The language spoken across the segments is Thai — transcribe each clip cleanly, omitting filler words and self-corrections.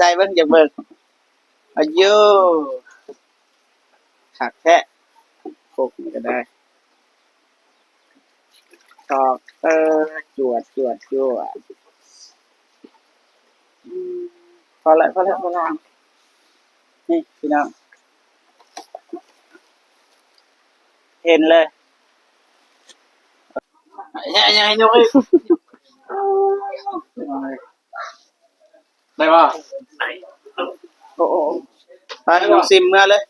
ใจเบิ่งอยากเบิ่งอายุขักแท้พกนี่ก็ได้ตอกจวดอืมพอแล้วนี่พี่น้องเห็นเลยยังยกอีกได้ป่ะโอ้ไปน้องซิมเมื่อเลย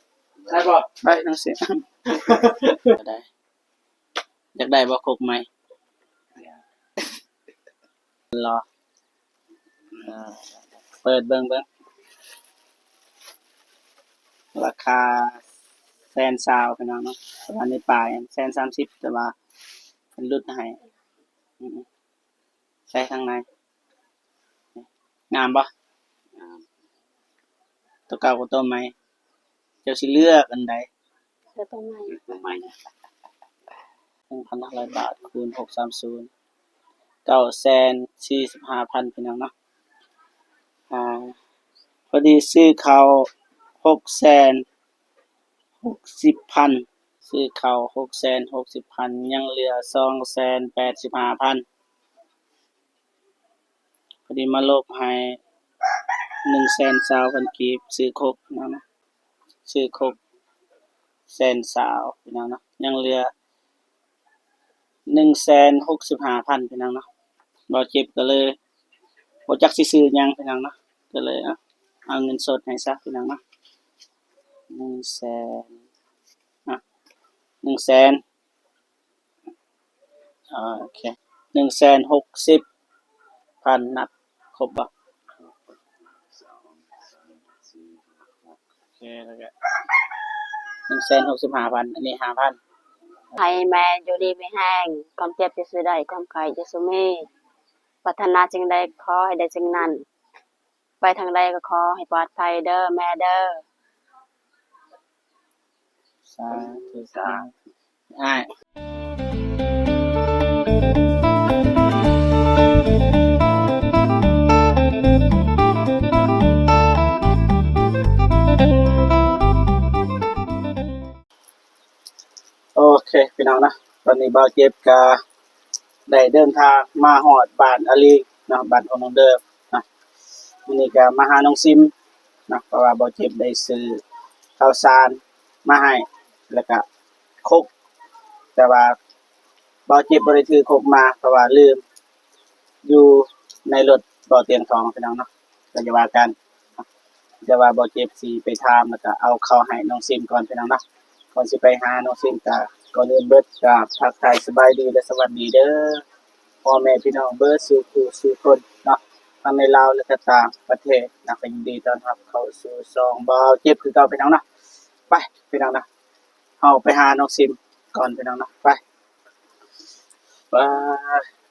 ได้ป่ะไปน้องซิมได้อยากได้บ่กกไหมรอเปิดเบิ่งราคา120,000พี่น้องเนาะประมาณในปลาย130,000แต่ว่าเพิ่นลดให้อือใช้ข้างในงามบ่ตัวเก่ากับตัวใหม่เจ้าสิเลือกอันใดจะต้องไม่1,500 บาทคูณ630 945,000พี่น้องเนาะอ่าพอดีซื้อเขา660,000ซื้อเขา660,000ยังเหลือ285,000พอดีมาลบให้120,000กีบซื้อครบนะซื้อครบ120,000พี่น้องเนาะยังเหลือ165,000พี่น้องเนาะบ่เจ็บก็เลยบ่จักสิซื้อหยังพี่น้องเนาะก็เลยเอาเงินสดให้ซะพี่น้องเนาะ100,000อ่ะ100,000โอเค160,000นับครบบ่โอเคแล้วก็165,000อันนี้5,000ให้แม่อยู่ดีไม่แห้งความเจ็บจะสู้ได้ความไข้จะสู้มีปรารถนาสิ่งใดขอให้ได้สิ่งนั้นไปทางใดก็ขอให้ปลอดภัยเด้อแม่เด้อสาธุอ้ายโอเคพี่น้องนะตอนนี้บ่าวเจ็บก็ได้เดินทางมาฮอดบ้านอาลีเนาะบ้านของน้องเด้อนะมื้อนี้ก็มาหาน้องซิมนะเพราะว่าบ่าวเจ็บได้ซื้อข้าวสารมาให้แล้วก็ครกแต่ว่าบ่าวเจ็บบ่ได้ถือครกมาเพราะว่าลืมอยู่ในรถบ่าวเตียงทองพี่น้องเนาะก็อย่าว่ากันแต่ว่าบ่าวเจ็บสิไปถามแล้วก็เอาเข้าให้น้องซิมก่อนพี่น้องเนาะก่อนสิไปหาน้องซิมก็ก่อนอื่นเบิดก็ทักทายสบายดีและสวัสดีเด้อพ่อแม่พี่น้องเบิดสู่ผู้สู่คนเนาะทั้งในลาวและก็ต่างประเทศนะก็ยินดีต้อนรับเข้าสู่ช่องบ่าวเจ็บคือเก่าพี่น้องเนาะไปพี่น้องนะเฮาไปหาน้องซิมก่อนพี่น้องเนาะไป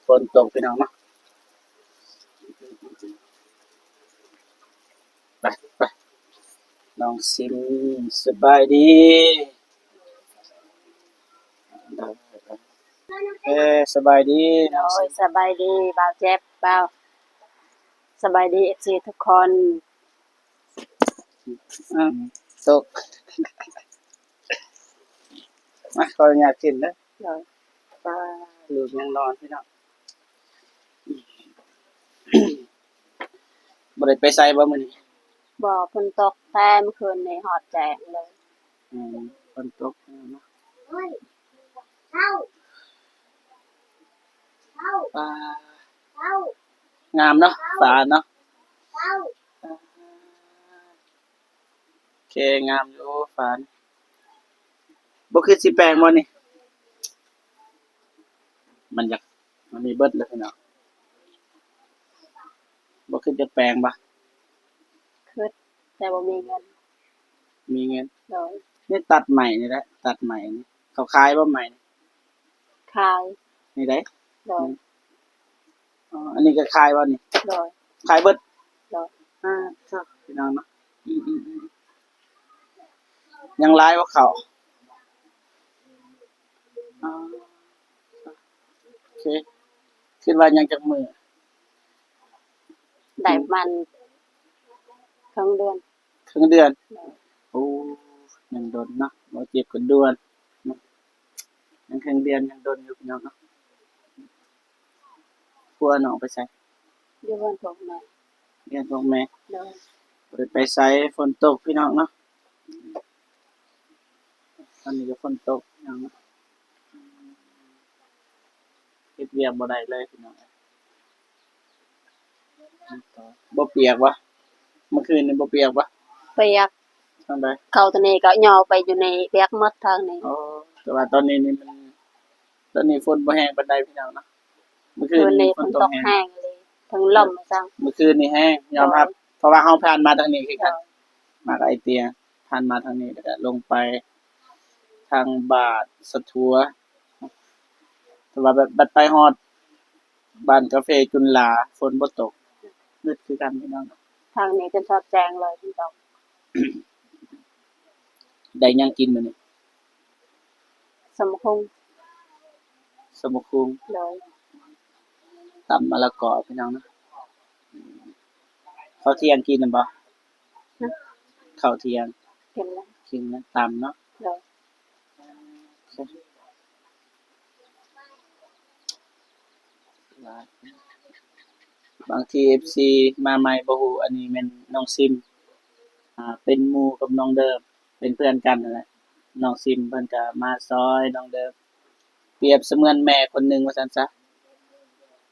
ฝนตกพี่น้องเนาะไปน้องซิมสบายดีสบายดีน้องซิมสบายดีบ่าวเจ็บบ่าวสบายดี FC ทุกคนตกมาขออนุญาตกินเด้อเด้อบ่าลูกยังนอนพี่น้องบ่ได้ไปไสบ่มื้อนี้บ่ฝนตกแต่เมื่อคืนนี้ฮอดแจ้งเลยฝนตกเนาะเฮ้ยเข้าฟ้า งามเนาะฟ้าเนาะโอเคงามอยู่ฟ้าบ่คือสิแปลงบ่นี่มันมีเบิดแล้วพี่น้องบ่คือจะแปลงบ่คือแต่บ่มีเงินมีเงินเด้อนี่ตัดใหม่นี่แหละตัดใหม่นี่เขาขายบ่ใหม่นี่ขายนี่ได้เด้ออันนี้ก็ขายบ่นี่เด้อขายเบิดเด้อครับพี่น้องเนาะยังหลายบ่เข้าโอเคคิดว่ายังจักมื้อได้มัน ทั้งเดือน ครึ่งเดือนโอ้ยังโดนเนาะบ่เจ็บก็ด่วนเนาะยังครึ่งเดือนยังโดนอยู่พี่น้องเนาะกลัวน้องไปไส อยู่บ้านของแม่ เรียนของแม่ โดย เปิดไปไสฝนตกพี่น้องเนาะตอนนี้ก็ฝนตกพี่น้องเนาะเฮ็ดเวียกบ่ได้เลยพี่น้องบ่เปียกวะเมื่อคืนนี่บ่เปียกวะ เปียก ทางใด เข้าทะเลก็ย่อไปอยู่ในเปียกหมดทางนี้ อ๋อแต่ว่าตอนนี้นี่มันตอนนี้ฝนบ่แห้งปานใดพี่น้องเนาะเมื่อคืน คืน นี่ นี้ ฝ ฝ น น ต ต ก ก แห้ง แห้งเลยทั้งลมจัง เมื่อคืนนี่แห้งยอมรับเพราะว่าเฮาผ่านมาทางนี้คือกันมากับไอเตียผ่านมาทางนี้แล้วก็ลงไปทางบาทสะทัวแต่ว่าบัดไปฮอดบ้านกาแฟจุนหลาฝนบ่ตกมืดคือกันพี่น้อง ทางนี้จนชอบแจงเลยฝนตก ได้หยังกินมื้อนี้ สมคง สมคุง เลย ตำมะละกอพี่น้องนะข้าวเที่ยงกินน่ะบ่ นะ ข้าวเที่ยง กินแล้ว กินนะตำเนาะ เลย บางที FC มาใหม่บ่ฮู้อันนี้แม่นน้องซิมเป็นหมู่กับน้องเดิมเป็นเพื่อนกันนั่นแหละน้องซิมเพิ่นก็มาซอยน้องเดิมเปรียบเสมือนแม่คนหนึงว่าซั่นซะ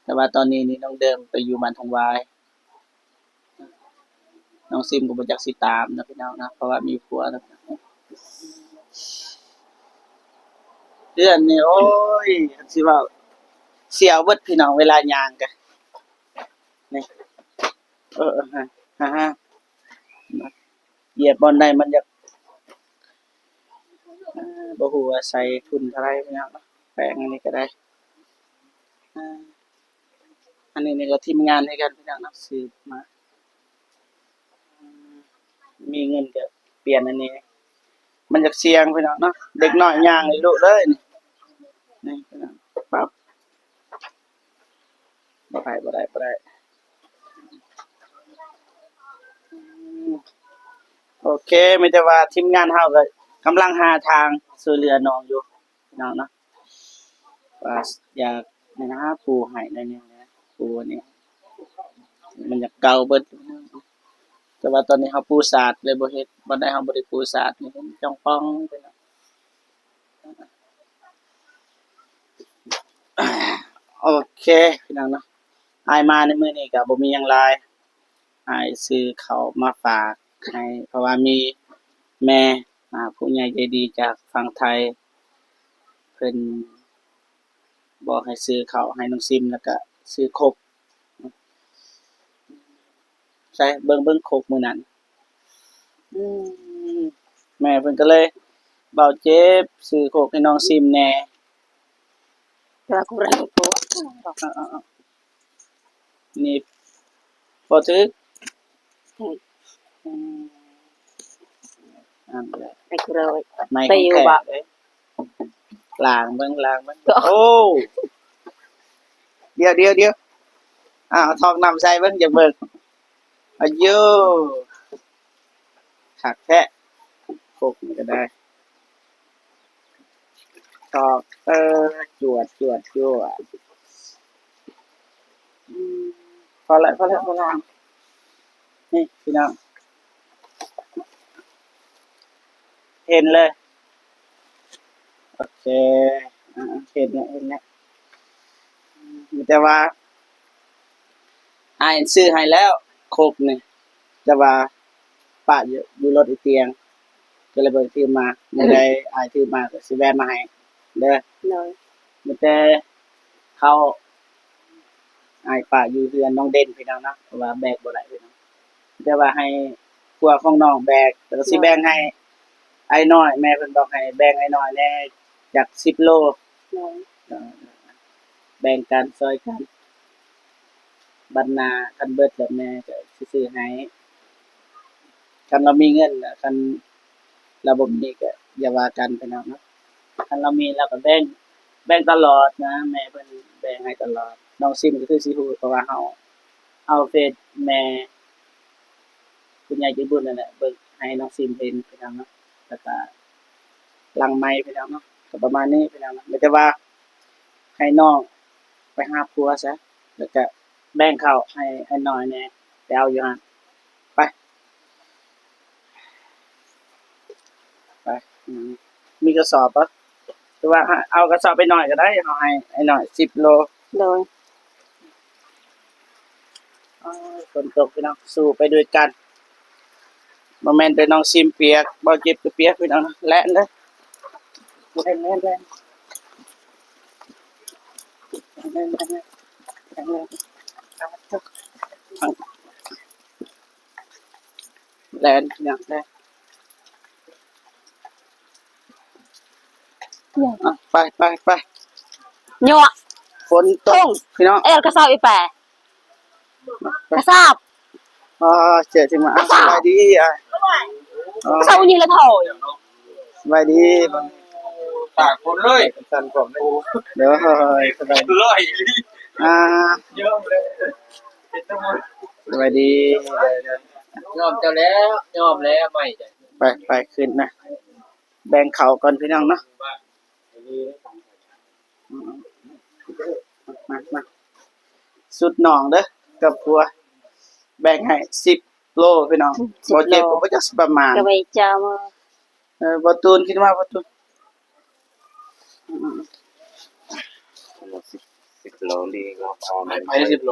แต่ว่าตอนนี้นี่น้องเดิมไปอยู่บ้านทองวายน้องซิมก็บ่จักสิตามนะพี่น้องนะเพราะว่ามีผัวแล้วเดือนนี้โอ้ยสิว่าเสียวเบิดพี่น้องเวลาย่างกะนี่ฮะเหยียบบอลได้มันอยากบ่ฮู้ว่าใส่ทุนเท่าไรพี่น้องเนาะแปลงอันนี้ก็ได้อ่าอันนี้นี่ก็ทีมงานให้กันพี่น้องเนาะซื้อมาอืมมีเงินก็เปลี่ยนอันนี้ มันอยากเสี่ยงพี่น้องเนาะเด็กน้อยย่างนี่ลุเลยนี่พี่น้องปั๊บบ่ได้โอเคมีแต่ว่าทีมงานเฮาก็กำลังหาทางช่วยเหลือน้องอยู่พี่น้องเนาะว่าอยากนี่นะปูให้ได้เนี่ยนะปูอันนี้มันอยากเก่าเบิดแต่ว่าตอนนี้เฮาปูสาดเลยบ่เฮ็ดบ่ได้เฮาบ่ได้ปูสาดนี่ผมจ้องป้องไปเนาะโอเคพี่น้องเนาะอายมาในมื้อนี้ก็บ่มีหยังหลายอายซื้อข้าวมาฝากให้เพราะว่ามีแม่ผู้ใหญ่ใจดีจากฝั่งไทยเพิ่นบอกให้ซื้อข้าวให้น้องซิมแล้วก็ซื้อครกใช่เบิ่งครกมื้อนั้นอืมแม่เพิ่นก็เลยเบาเจ็บซื้อครกให้น้องซิมแหน่ แต่ว่ากูเร็วกู เอาๆนี่บ่ถึกอืมอันแหละ ไอ้กูเร็ว ไม้ ไป ของ อยู่ แท้ บ่ เด้ล้างเบิ่งโอ้ เดี๋ยวเอาทองน้ำใส่เบิ่งอยากเบิ่งอายุคักแท้ครกนี่ก็ได้ตอกจวดอืมพอแล้วนี่พี่น้องเห็นเลยโอเคเห็นแล้วมีแต่ว่าอ้ายซื้อให้แล้วครกนี่แต่ว่าป้าอยู่รถอีเตียงก็เลยบ่ได้ถือมามื้อใดอ้ายถือมาก็สิแวะมาให้เด้อ เลย มีแต่เขาอ้ายป้าอยู่เรือนน้องเด่นพี่น้องเนาะเพราะว่าแบกบ่ได้พี่น้องแต่ว่าให้ครัวของน้องแบกแล้วก็สิแบ่งให้ไอ้น้อยแม่เพิ่นบอกให้แบ่งไอ้น้อยแหน่จาก10โล เลย เอ่อแบ่งกันช่วยกันบัดหน้าคันเบิดแล้วแม่ก็สิซื้อให้คันเรามีเงินน่ะคันเราบ่มีก็อย่าว่ากันพี่น้องเนาะคันเรามีเราก็แบ่งตลอดนะแม่เพิ่นแบ่งให้ตลอดน้องซิมก็คือสิฮู้เพราะว่าเฮาเฟซแม่ คุณยายใจบุญนั่นแหละเบิ่งให้น้องซิมเห็นพี่น้องเนาะแล้วก็หลังไม้พี่น้องเนาะก็ประมาณนี้พี่น้องเนาะไม่แต่ว่าให้น้องไปหาผัวซะแล้วก็แบ่งข้าวให้น้อยแหน่ไปเอาอยู่หั่นไปไปมีกระสอบปะหรือว่าเอากระสอบไปหน่อยก็ได้เอาให้หน่อย10 โล โดย ฝนตกพี่น้องสู้ไปด้วยกันบ่แม่นแต่น้องซิมเปียกบ่เจ็บก็เปียกพี่น้องแล่นเลยแล่นแล่นแล่นแล่นแล่นแล่นแล่นแล่นแล่นพี่น้องแล่นไป ยัว ฝนตกพี่น้อง เอ็ดกระสอบอีแปะกระสอบ อ๋อเจอถึงมาสบายดีอ่ะ กระสอบยิงละโถย สบายดี ตากคนเลย สั่นผมเดี๋ยวสบายดี เลย อ่า เยอะเลยเป็นทั้งหมด สบายดี ยอมเจ้าแล้วยอมแล้วไม่จ้ะ ไปขึ้นนะแบ่งเขาก่อนพี่น้องเนาะมาสุดหนองเด้อกับพัวแบ่งให้10 โลพี่น้องบ่เจ็บก็บ่จักสิประมาณ กระเบยเจอมา บ่ตูนคิดว่าบ่ตูน 10 โลดีก็พอไป10 โล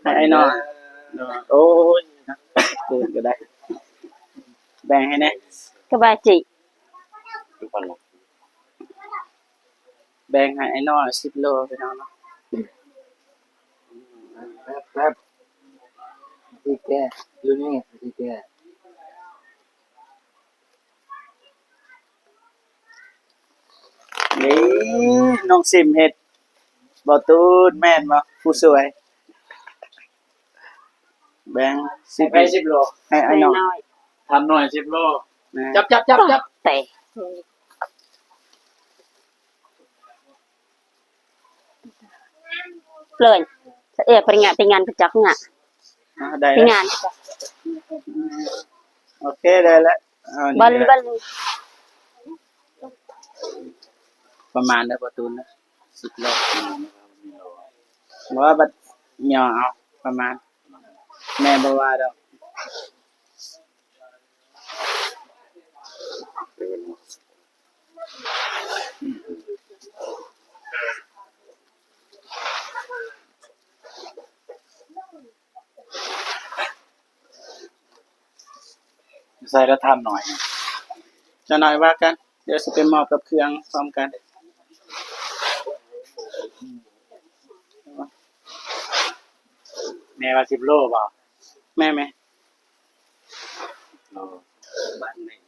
ให้ไอ้น้อยโอ้ยตูนก็ได้ แบ่งให้แน่ กระเบยจิ ทุกคน แบ่งให้ไอ้น้อย10 โลพี่น้องเนาะ แป๊บที่แกอยู่นี่ที่แก นี่น้องซิมเฮ็ดบ่ตูนแม่นบ่ผู้สวย แบ่ง ไป10 โล ให้ไอ้น้อย น้อย ทำหน่อย10 โล นะ จับ เตะเลยเอ็ดไปงานไปจักงะ ได้ ไป แล้ว งาน โอเคได้แล้วเอานี่ บัน แหละ บัน ประมาณได้ประตูนะ10 โลบ่ว่าบัดเหย่อเอาประมาณ แม่บ่ว่าดอกใส่แล้วทำหน่อย จะหน่อยว่ากัน เดี๋ยวสิไปมอบกับเครื่องพร้อมกัน แม่ว่า10 โลเปล่า แม่บ้านนี้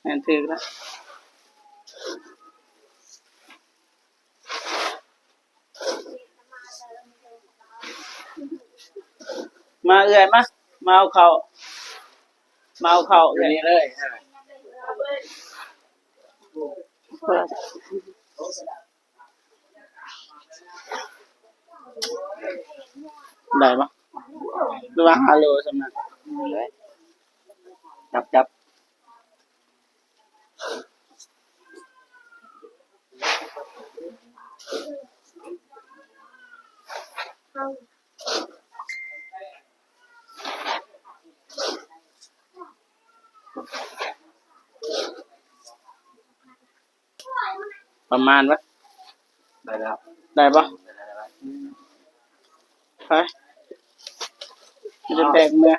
แม่นถือแล้วมาเอื้อยมาเอาเข้าอยู่ เอื้อย นี่เลย ได้ปะหรือว่าฮัลโหลสำนัก จับประมาณวะ ได้แล้ว ได้ปะไปจะแบกเมื่อ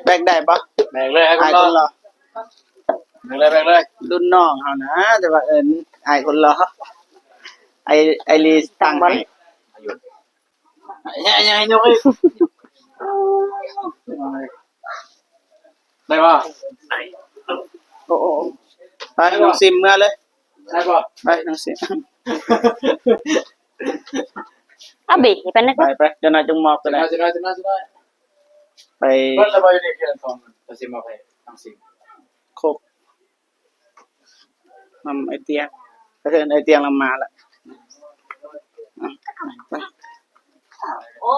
แบกได้ปะ แบกเลยให้ค อาย น ค รอน รอ แบกเลย รุ่นน้องเขานะแต่ว่าอายคนรอไอรีตั้งให้ ยังยกอีกได้ป่ะ โอ้ไปน้องซิมเมื่อเลย ได้ป่ะ ไปน้องซิม อ่ะบีเป็นนะ ไปเดี๋ยวนายจงมอบ จะ กัน ได้ นะ จะได้ ไป ก็จะไปในเขื่อนของจะซิมมาไปทั้งสิ่ง โคกนำไอเตียงกระเทินไอเตียงเรามาละไป โอ้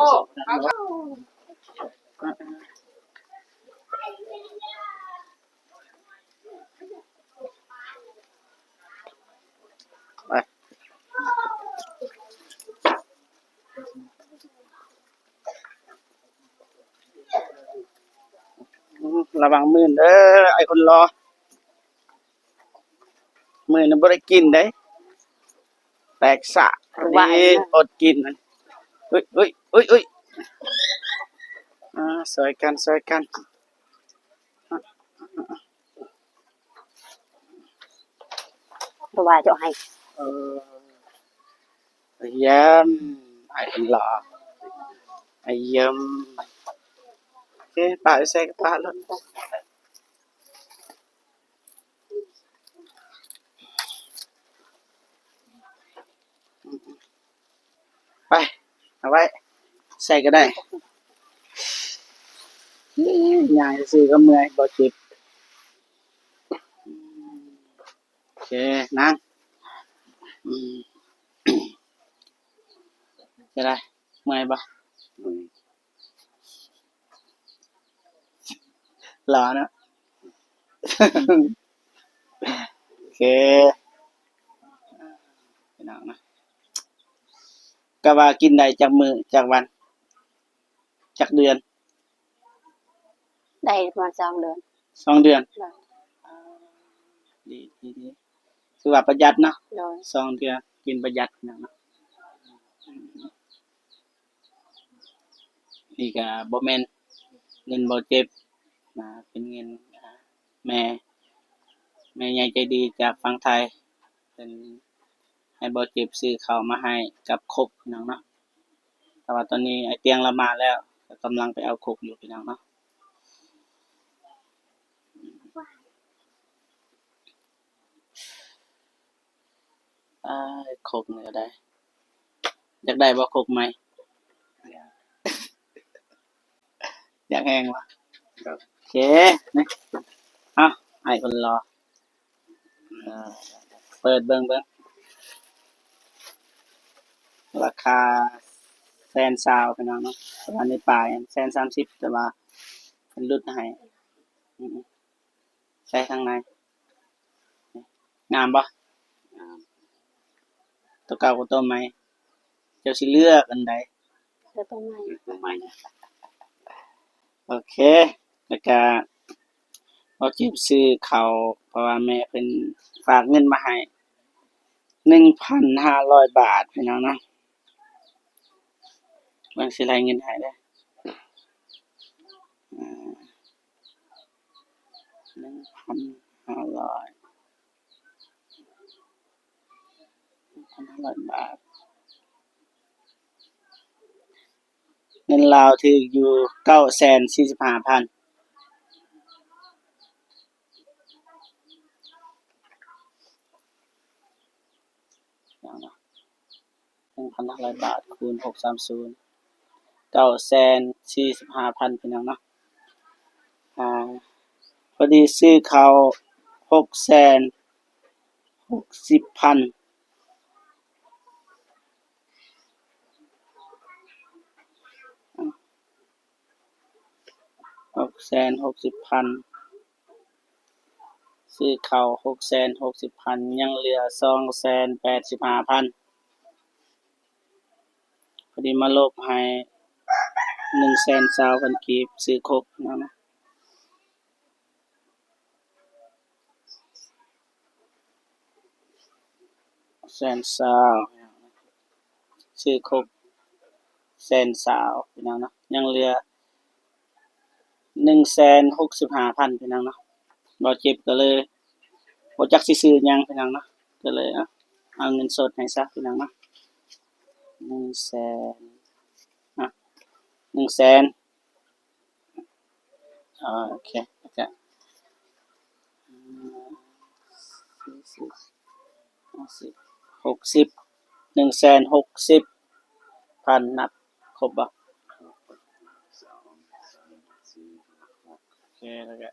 ระวังมื้อเด้อไอ้คนรอมื้อนั้นบ่ได้กินเด้แตกสะนี่อดกินมันอุ๊ยช่วยกันเพราะว่าจะให้ เอเยี่ยมไอ้คนรอไอ้เยี่ยมโอเคป้าใส่กระเป๋าแล้วไปเอาไว้ใส่ก็ได้ยายซื้อก็เมื่อยบ่จิบโอเคนั่งอืมจะได้เมื่อยบ่รอนะโอเคไปนั่งนะก็ว่ากินได้จากมื้อจากวันจากเดือน ได้ประมาณ2 เดือน 2 เดือน โดย ดีคือว่าประหยัดเนาะ โดย 2 เดือนกินประหยัดเนาะนี่ก็บ่แม่นเงินบ่เจ็บเป็นเงินแม่ใหญ่ใจดีจากฝั่งไทยเพิ่นให้บ่เจ็บซื้อข้าวมาให้กับครกพี่น้องเนาะแต่ว่าตอนนี้ไอ้เตียงเรามาแล้วก็กำลังไปเอาครกอยู่พี่น้องเนาะอ้ายครกนี่ก็ได้อยากได้บ่ครกใหม่อยากแฮงวะโอเคนะเอ้าให้คนรอเปิดเบิ่งราคา120,000พี่น้องเนาะแต่ว่าในป่า130,000แต่ว่าเพิ่นลดให้อือใส่ข้างในงามบ่ตัวเก่ากับตัวใหม่เจ้าสิเลือกอันใด เลือกต้นไม้ โอเคแล้วก็บ่จิบซื้อข้าวเพราะว่าแม่เพิ่นฝากเงินมาให้ 1,500 บาทพี่น้องเนาะเบิ่งสิได้เงินให้เด้ออ่า1,500 1,500 บาทเงินลาวถูกอยู่ 945,000 พี่น้องเนาะ 1,500 บาทคูณ630 945,000พี่น้องเนาะอ่าพอดีซื้อข้าว660,000 660,000ซื้อข้าว660,000ยังเหลือ285,000พอดีมาลบให้120,000กีบซื้อครบนะนะ120,000ซื้อครบ120,000พี่น้องเนาะยังเหลือ165,000พี่น้องเนาะบ่เจ็บก็เลยบ่จักสิซื้อหยังพี่น้องเนาะก็เลยเอาเงินสดให้ซะพี่น้องเนาะ100,000อ่ะ100,000โอเคแล้วก็40 50 60 160,000นับครบบ่โอเคแล้วก็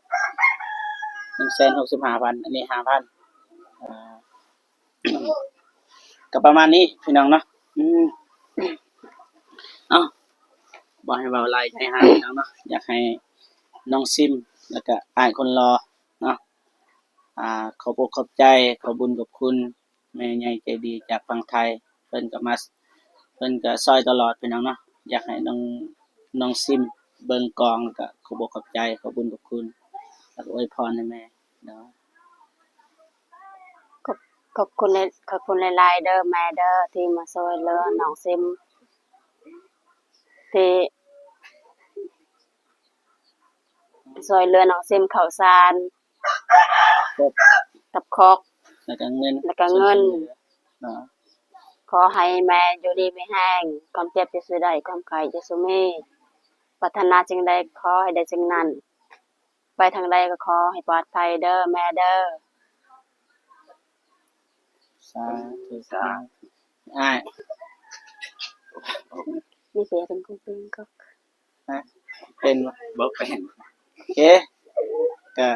165,000อันนี้5,000อ่าก็ประมาณนี้พี่น้องเนาะเอ้าบ่ให้เว้าหลายใจหายพี่น้องเนาะอยากให้น้องซิมแล้วก็อ้ายคนรอเนาะขอบอกขอบใจขอบุญขอบคุณแม่ใหญ่ใจดีจากฝั่งไทยเพิ่นก็มาเพิ่นก็ช่วยตลอดพี่น้องเนาะอยากให้น้องซิมเบิ่งกองแล้วก็ขอบอกขอบใจขอบุญขอบคุณ แล้วก็อวยพรให้แม่เนาะ ขอบขอบคุณหลายๆเด้อแม่เด้อที่มาช่วยเหลือน้องซิมที่ช่วยเหลือน้องซิมข้าวสาร ครบ กับครก แล้วก็เงิน แล้วก็เงิน ส่วที่หลือเนาะ ขอให้แม่อยู่ดีมีแรงความเจ็บจะสู้ได้ความไข้จะสู้มีปรารถนาสิ่งใดขอให้ได้สิ่งนั้น ไปทางใดก็ขอให้ปลอดภัยเด้อแม่เด้อ สาธุสาธุอ้าย มีเสียเป็นกุ้งปิ้งก็ ฮะเป็นบ่เป็นโอเคก็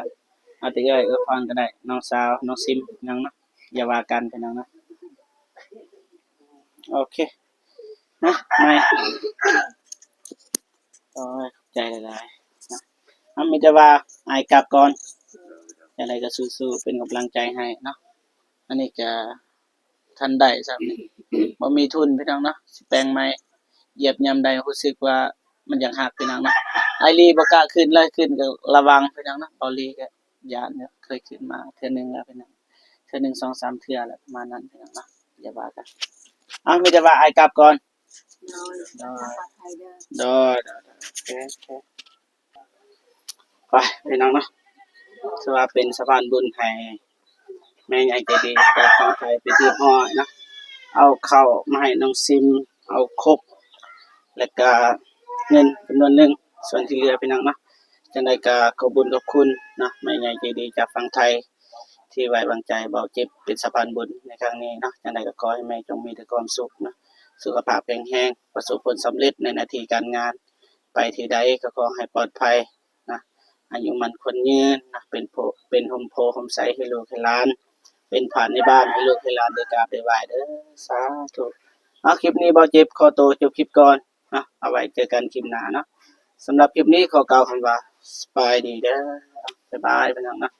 เอาติเอ้ยพรก็ได้น้องสาวน้องซิมยังเนาะอย่าว่ากันพี่น้องเนาะโอเคนะไม่โอ้ยขอบใจหลายๆนะเอามีแต่ว่าอายกลับก่อนอะไรก็สู้ๆเป็นกำลังใจให้เนาะอันนี้ก็ทันได้ซ้ำนี่บ่มีทุนพี่น้องเนาะสิแปลงใหม่เหยียบยามใดรู้สึกว่ามันอยากหักพี่น้องเนาะไอรีบ่กล้าขึ้นเลยขึ้นก็ระวังพี่น้องเนาะเบาลีก็ย้านเนี่ยเคยขึ้นมาเทื่อนึงแล้วพี่น้องเทื่อนึง 2-3 เทื่อแล้วประมาณนั้นพี่น้องเนาะอย่าว่ากันมีแต่ว่าอายกลับก่อน โดยปลอดภัยเด้อ โดยโอเคไปพี่น้องเนาะถือว่าเป็นสะพานบุญให้แม่ใหญ่ใจดีจากทางไทยไปที่ห้อยเนาะเอาเข้าวมาให้น้องซิมเอาครบแล้วก็เงินจำนวนหนึงส่วนที่เหลือพี่น้องเนาะจังได๋ก็ขอบคุญขอบคุณเนาะแม่ใหญ่ใจดีจากฝั่งไทยที่ไว้วางใจเบาเจ็บเป็นสะพานบุญในครั้งนี้เนาะจังได๋ก็ขอให้แม่จงมีแต่ความสุขเนาะสุขภาพแข็งแรงประสบผลสำเร็จในหน้าที่การงานไปที่ใดก็ขอให้ปลอดภัยนะอายุมันคนยืนนะเป็นโฮมโพโฮมไสให้ลูกให้หลาน เป็นผ่านในบ้านให้ลูกให้หลานได้กราบได้ไหว้เด้อสาธุเอาคลิปนี้บ่เจ็บขอตัวจบคลิปก่อนนะเอาไว้เจอกันคลิปหน้าเนาะสำหรับคลิปนี้ขอกล่าวคำว่าสบายดีเด้อบ๊ายบายพี่น้องเนาะ